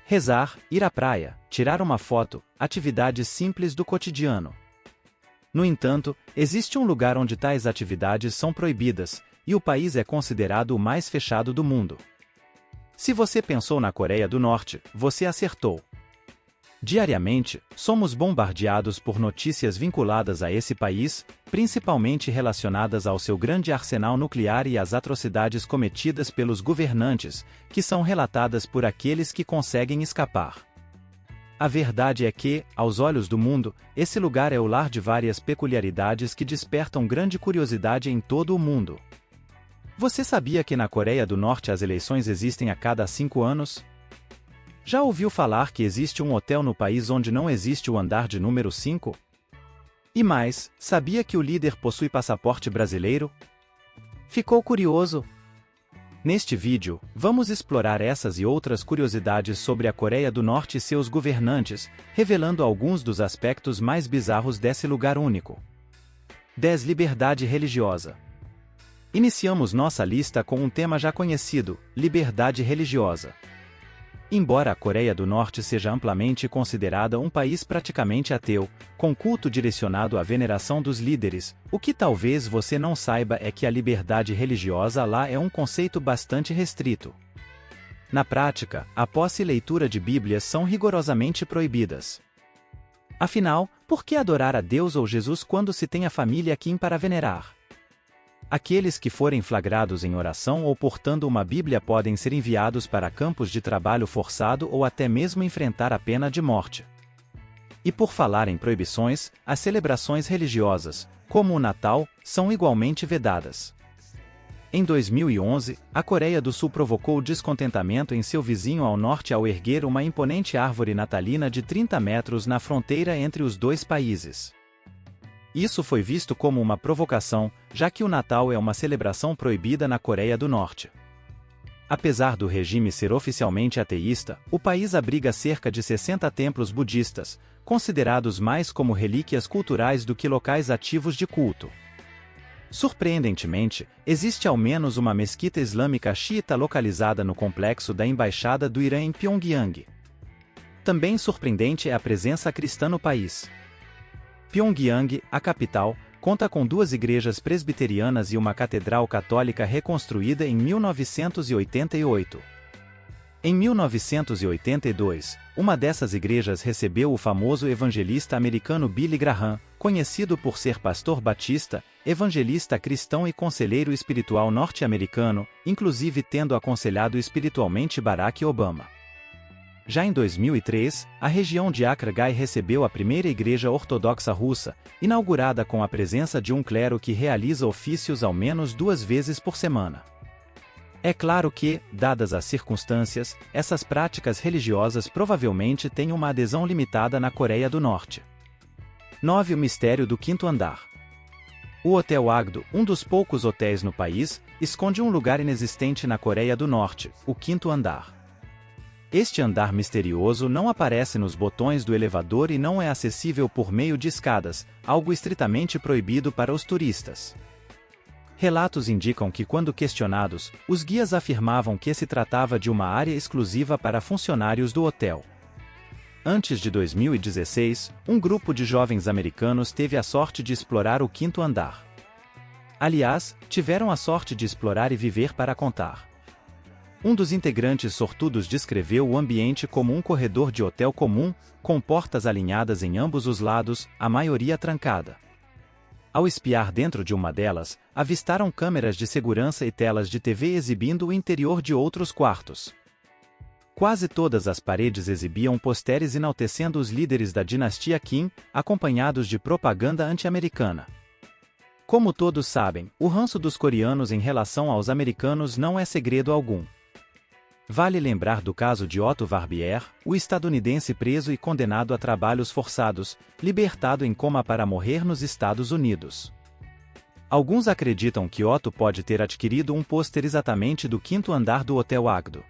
rezar, ir à praia, tirar uma foto, atividades simples do cotidiano. No entanto, existe um lugar onde tais atividades são proibidas, e o país é considerado o mais fechado do mundo. Se você pensou na Coreia do Norte, você acertou. Diariamente, somos bombardeados por notícias vinculadas a esse país, principalmente relacionadas ao seu grande arsenal nuclear e às atrocidades cometidas pelos governantes, que são relatadas por aqueles que conseguem escapar. A verdade é que, aos olhos do mundo, esse lugar é o lar de várias peculiaridades que despertam grande curiosidade em todo o mundo. Você sabia que na Coreia do Norte as eleições existem a cada 5 anos? Já ouviu falar que existe um hotel no país onde não existe o andar de número 5? E mais, sabia que o líder possui passaporte brasileiro? Ficou curioso? Neste vídeo, vamos explorar essas e outras curiosidades sobre a Coreia do Norte e seus governantes, revelando alguns dos aspectos mais bizarros desse lugar único. 10. Liberdade religiosa. Iniciamos nossa lista com um tema já conhecido, liberdade religiosa. Embora a Coreia do Norte seja amplamente considerada um país praticamente ateu, com culto direcionado à veneração dos líderes, o que talvez você não saiba é que a liberdade religiosa lá é um conceito bastante restrito. Na prática, a posse e leitura de Bíblias são rigorosamente proibidas. Afinal, por que adorar a Deus ou Jesus quando se tem a família Kim para venerar? Aqueles que forem flagrados em oração ou portando uma Bíblia podem ser enviados para campos de trabalho forçado ou até mesmo enfrentar a pena de morte. E por falar em proibições, as celebrações religiosas, como o Natal, são igualmente vedadas. Em 2011, a Coreia do Sul provocou descontentamento em seu vizinho ao norte ao erguer uma imponente árvore natalina de 30 metros na fronteira entre os dois países. Isso foi visto como uma provocação, já que o Natal é uma celebração proibida na Coreia do Norte. Apesar do regime ser oficialmente ateísta, o país abriga cerca de 60 templos budistas, considerados mais como relíquias culturais do que locais ativos de culto. Surpreendentemente, existe ao menos uma mesquita islâmica xiita localizada no complexo da Embaixada do Irã em Pyongyang. Também surpreendente é a presença cristã no país. Pyongyang, a capital, conta com 2 igrejas presbiterianas e uma catedral católica reconstruída em 1988. Em 1982, uma dessas igrejas recebeu o famoso evangelista americano Billy Graham, conhecido por ser pastor batista, evangelista cristão e conselheiro espiritual norte-americano, inclusive tendo aconselhado espiritualmente Barack Obama. Já em 2003, a região de Akragai recebeu a primeira igreja ortodoxa russa, inaugurada com a presença de um clero que realiza ofícios ao menos 2 vezes por semana. É claro que, dadas as circunstâncias, essas práticas religiosas provavelmente têm uma adesão limitada na Coreia do Norte. 9. O mistério do 5º andar. O Hotel Agdo, um dos poucos hotéis no país, esconde um lugar inexistente na Coreia do Norte, o 5º andar. Este andar misterioso não aparece nos botões do elevador e não é acessível por meio de escadas, algo estritamente proibido para os turistas. Relatos indicam que, quando questionados, os guias afirmavam que se tratava de uma área exclusiva para funcionários do hotel. Antes de 2016, um grupo de jovens americanos teve a sorte de explorar o 5º andar. Aliás, tiveram a sorte de explorar e viver para contar. Um dos integrantes sortudos descreveu o ambiente como um corredor de hotel comum, com portas alinhadas em ambos os lados, a maioria trancada. Ao espiar dentro de uma delas, avistaram câmeras de segurança e telas de TV exibindo o interior de outros quartos. Quase todas as paredes exibiam posteres enaltecendo os líderes da dinastia Kim, acompanhados de propaganda anti-americana. Como todos sabem, o ranço dos coreanos em relação aos americanos não é segredo algum. Vale lembrar do caso de Otto Warmbier, o estadunidense preso e condenado a trabalhos forçados, libertado em coma para morrer nos Estados Unidos. Alguns acreditam que Otto pode ter adquirido um pôster exatamente do 5º andar do Hotel Agdo.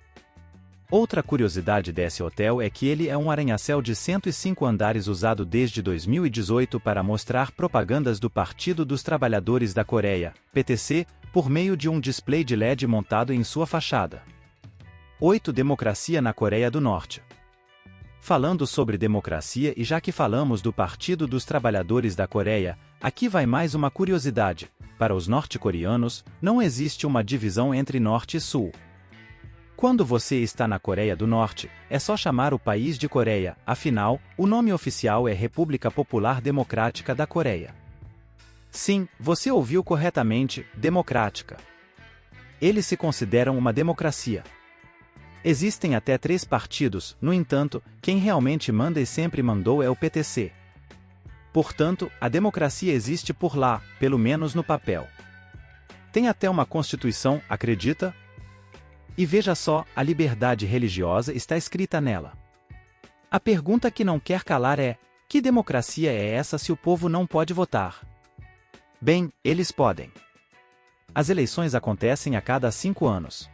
Outra curiosidade desse hotel é que ele é um arranha-céu de 105 andares usado desde 2018 para mostrar propagandas do Partido dos Trabalhadores da Coreia, PTC, por meio de um display de LED montado em sua fachada. 8. Democracia na Coreia do Norte. Falando sobre democracia e já que falamos do Partido dos Trabalhadores da Coreia, aqui vai mais uma curiosidade. Para os norte-coreanos, não existe uma divisão entre Norte e Sul. Quando você está na Coreia do Norte, é só chamar o país de Coreia, afinal, o nome oficial é República Popular Democrática da Coreia. Sim, você ouviu corretamente, democrática. Eles se consideram uma democracia. Existem até 3 partidos, no entanto, quem realmente manda e sempre mandou é o PTC. Portanto, a democracia existe por lá, pelo menos no papel. Tem até uma constituição, acredita? E veja só, a liberdade religiosa está escrita nela. A pergunta que não quer calar é: que democracia é essa se o povo não pode votar? Bem, eles podem. As eleições acontecem a cada 5 anos.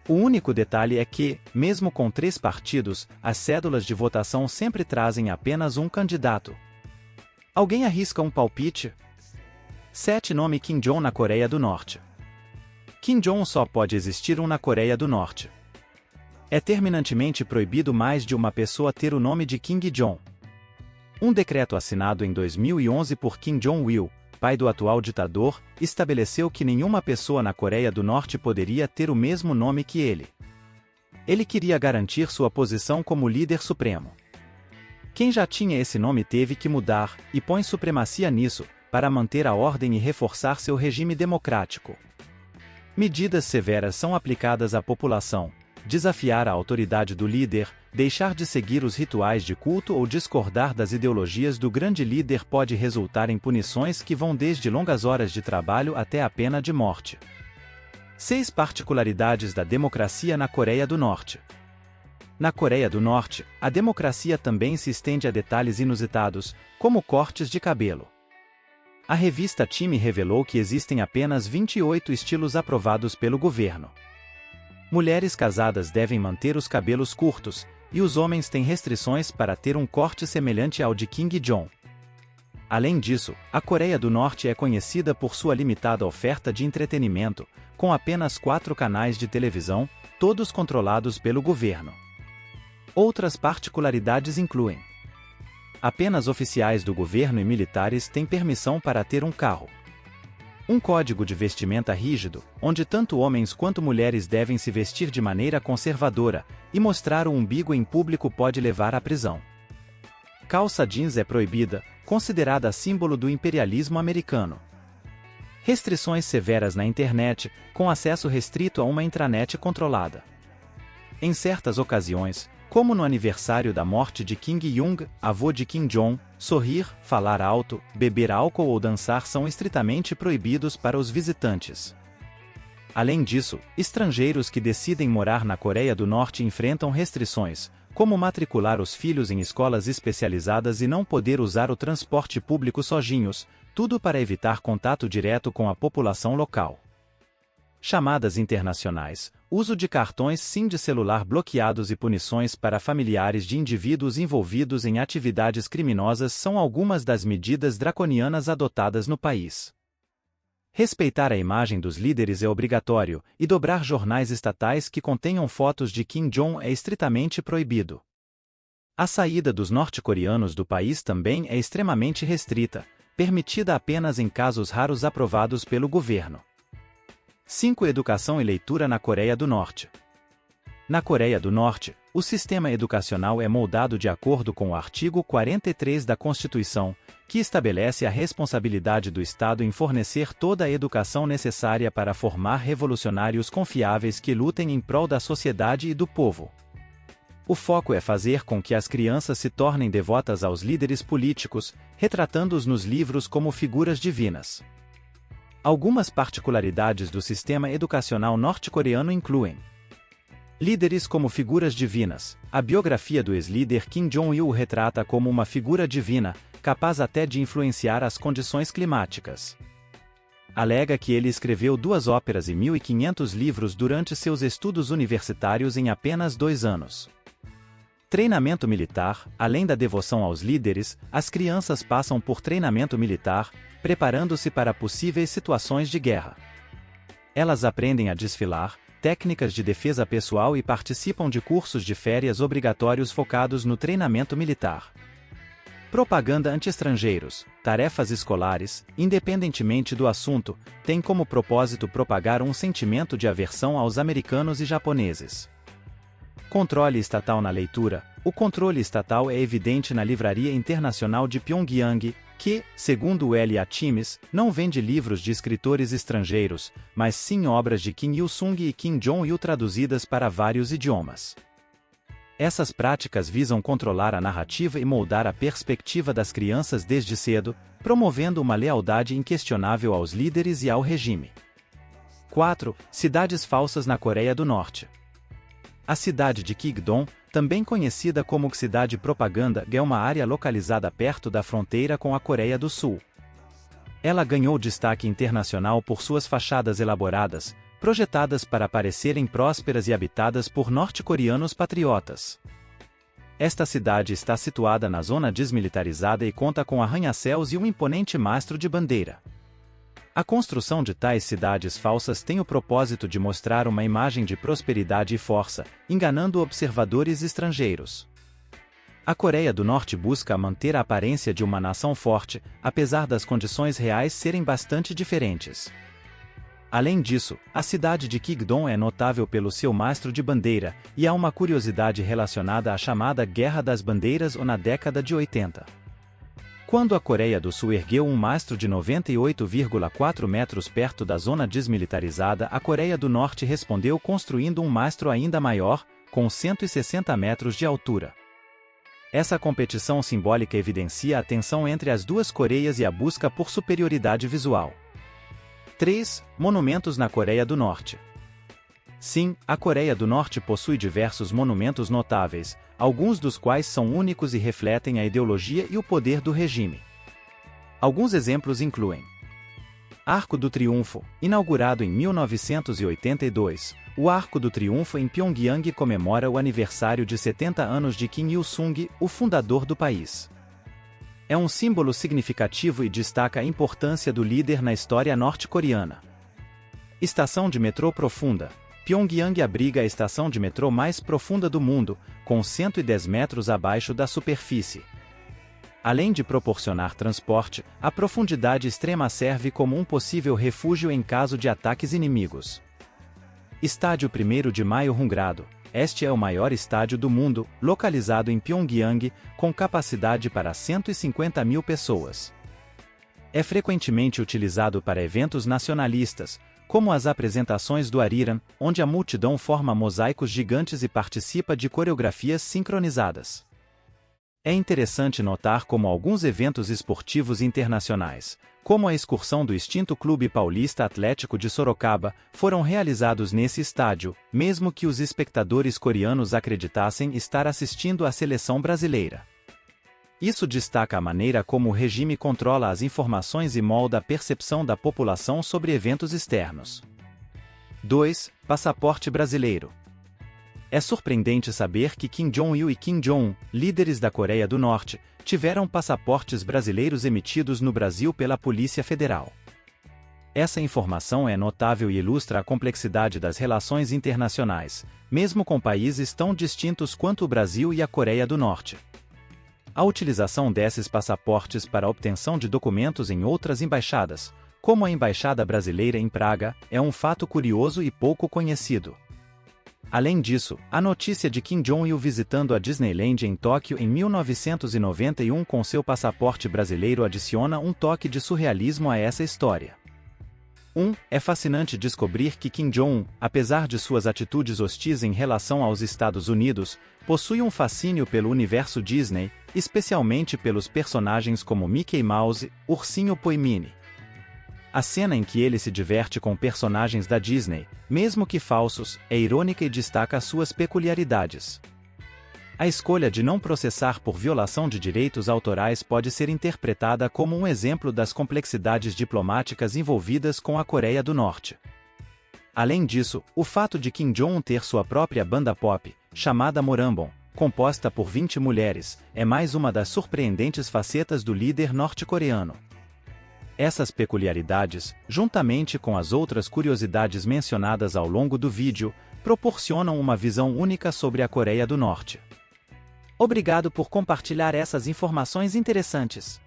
O único detalhe é que, mesmo com 3 partidos, as cédulas de votação sempre trazem apenas um candidato. Alguém arrisca um palpite? 7 Nome Kim Jong na Coreia do Norte. Kim Jong só pode existir um na Coreia do Norte. É terminantemente proibido mais de uma pessoa ter o nome de Kim Jong. Um decreto assinado em 2011 por Kim Jong-il, pai do atual ditador, estabeleceu que nenhuma pessoa na Coreia do Norte poderia ter o mesmo nome que ele. Ele queria garantir sua posição como líder supremo. Quem já tinha esse nome teve que mudar, e põe supremacia nisso, para manter a ordem e reforçar seu regime democrático. Medidas severas são aplicadas à população: desafiar a autoridade do líder, deixar de seguir os rituais de culto ou discordar das ideologias do grande líder pode resultar em punições que vão desde longas horas de trabalho até a pena de morte. 6 particularidades da democracia na Coreia do Norte. Na Coreia do Norte, a democracia também se estende a detalhes inusitados, como cortes de cabelo. A revista Time revelou que existem apenas 28 estilos aprovados pelo governo. Mulheres casadas devem manter os cabelos curtos, e os homens têm restrições para ter um corte semelhante ao de Kim Jong. Além disso, a Coreia do Norte é conhecida por sua limitada oferta de entretenimento, com apenas 4 canais de televisão, todos controlados pelo governo. Outras particularidades incluem: apenas oficiais do governo e militares têm permissão para ter um carro. Um código de vestimenta rígido, onde tanto homens quanto mulheres devem se vestir de maneira conservadora, e mostrar o umbigo em público pode levar à prisão. Calça jeans é proibida, considerada símbolo do imperialismo americano. Restrições severas na internet, com acesso restrito a uma intranet controlada. Em certas ocasiões, como no aniversário da morte de Kim Il-sung, avô de Kim Jong, sorrir, falar alto, beber álcool ou dançar são estritamente proibidos para os visitantes. Além disso, estrangeiros que decidem morar na Coreia do Norte enfrentam restrições, como matricular os filhos em escolas especializadas e não poder usar o transporte público sozinhos, tudo para evitar contato direto com a população local. Chamadas internacionais, uso de cartões SIM de celular bloqueados e punições para familiares de indivíduos envolvidos em atividades criminosas são algumas das medidas draconianas adotadas no país. Respeitar a imagem dos líderes é obrigatório, e dobrar jornais estatais que contenham fotos de Kim Jong é estritamente proibido. A saída dos norte-coreanos do país também é extremamente restrita, permitida apenas em casos raros aprovados pelo governo. 5. Educação e leitura na Coreia do Norte. Na Coreia do Norte, o sistema educacional é moldado de acordo com o artigo 43 da Constituição, que estabelece a responsabilidade do Estado em fornecer toda a educação necessária para formar revolucionários confiáveis que lutem em prol da sociedade e do povo. O foco é fazer com que as crianças se tornem devotas aos líderes políticos, retratando-os nos livros como figuras divinas. Algumas particularidades do sistema educacional norte-coreano incluem: líderes como figuras divinas. A biografia do ex-líder Kim Jong-il o retrata como uma figura divina, capaz até de influenciar as condições climáticas. Alega que ele escreveu 2 óperas e 1.500 livros durante seus estudos universitários em apenas 2 anos. Treinamento militar. Além da devoção aos líderes, as crianças passam por treinamento militar, preparando-se para possíveis situações de guerra. Elas aprendem a desfilar, técnicas de defesa pessoal e participam de cursos de férias obrigatórios focados no treinamento militar. Propaganda anti-estrangeiros, tarefas escolares, independentemente do assunto, têm como propósito propagar um sentimento de aversão aos americanos e japoneses. Controle estatal na leitura. O controle estatal é evidente na Livraria Internacional de Pyongyang, que, segundo o L.A. Times, não vende livros de escritores estrangeiros, mas sim obras de Kim Il-sung e Kim Jong-il traduzidas para vários idiomas. Essas práticas visam controlar a narrativa e moldar a perspectiva das crianças desde cedo, promovendo uma lealdade inquestionável aos líderes e ao regime. 4. Cidades falsas na Coreia do Norte. A cidade de Kigdong, também conhecida como Cidade Propaganda, é uma área localizada perto da fronteira com a Coreia do Sul. Ela ganhou destaque internacional por suas fachadas elaboradas, projetadas para parecerem prósperas e habitadas por norte-coreanos patriotas. Esta cidade está situada na zona desmilitarizada e conta com arranha-céus e um imponente mastro de bandeira. A construção de tais cidades falsas tem o propósito de mostrar uma imagem de prosperidade e força, enganando observadores estrangeiros. A Coreia do Norte busca manter a aparência de uma nação forte, apesar das condições reais serem bastante diferentes. Além disso, a cidade de Kigdong é notável pelo seu mastro de bandeira, e há uma curiosidade relacionada à chamada Guerra das Bandeiras ou na década de 80. Quando a Coreia do Sul ergueu um mastro de 98,4 metros perto da zona desmilitarizada, a Coreia do Norte respondeu construindo um mastro ainda maior, com 160 metros de altura. Essa competição simbólica evidencia a tensão entre as duas Coreias e a busca por superioridade visual. 3. Monumentos na Coreia do Norte. Sim, a Coreia do Norte possui diversos monumentos notáveis, alguns dos quais são únicos e refletem a ideologia e o poder do regime. Alguns exemplos incluem: Arco do Triunfo, inaugurado em 1982, o Arco do Triunfo em Pyongyang comemora o aniversário de 70 anos de Kim Il-sung, o fundador do país. É um símbolo significativo e destaca a importância do líder na história norte-coreana. Estação de metrô profunda. Pyongyang abriga a estação de metrô mais profunda do mundo, com 110 metros abaixo da superfície. Além de proporcionar transporte, a profundidade extrema serve como um possível refúgio em caso de ataques inimigos. Estádio 1º de Maio Hungrado. Este é o maior estádio do mundo, localizado em Pyongyang, com capacidade para 150 mil pessoas. É frequentemente utilizado para eventos nacionalistas, como as apresentações do Ariran, onde a multidão forma mosaicos gigantes e participa de coreografias sincronizadas. É interessante notar como alguns eventos esportivos internacionais, como a excursão do extinto Clube Paulista Atlético de Sorocaba, foram realizados nesse estádio, mesmo que os espectadores coreanos acreditassem estar assistindo à seleção brasileira. Isso destaca a maneira como o regime controla as informações e molda a percepção da população sobre eventos externos. 2. Passaporte brasileiro. É surpreendente saber que Kim Jong-il e Kim Jong-un, líderes da Coreia do Norte, tiveram passaportes brasileiros emitidos no Brasil pela Polícia Federal. Essa informação é notável e ilustra a complexidade das relações internacionais, mesmo com países tão distintos quanto o Brasil e a Coreia do Norte. A utilização desses passaportes para a obtenção de documentos em outras embaixadas, como a Embaixada Brasileira em Praga, é um fato curioso e pouco conhecido. Além disso, a notícia de Kim Jong-il visitando a Disneyland em Tóquio em 1991 com seu passaporte brasileiro adiciona um toque de surrealismo a essa história. É fascinante descobrir que Kim Jong-un, apesar de suas atitudes hostis em relação aos Estados Unidos, possui um fascínio pelo universo Disney, especialmente pelos personagens como Mickey Mouse, Ursinho Poimini. A cena em que ele se diverte com personagens da Disney, mesmo que falsos, é irônica e destaca suas peculiaridades. A escolha de não processar por violação de direitos autorais pode ser interpretada como um exemplo das complexidades diplomáticas envolvidas com a Coreia do Norte. Além disso, o fato de Kim Jong-un ter sua própria banda pop, chamada Morambon, composta por 20 mulheres, é mais uma das surpreendentes facetas do líder norte-coreano. Essas peculiaridades, juntamente com as outras curiosidades mencionadas ao longo do vídeo, proporcionam uma visão única sobre a Coreia do Norte. Obrigado por compartilhar essas informações interessantes.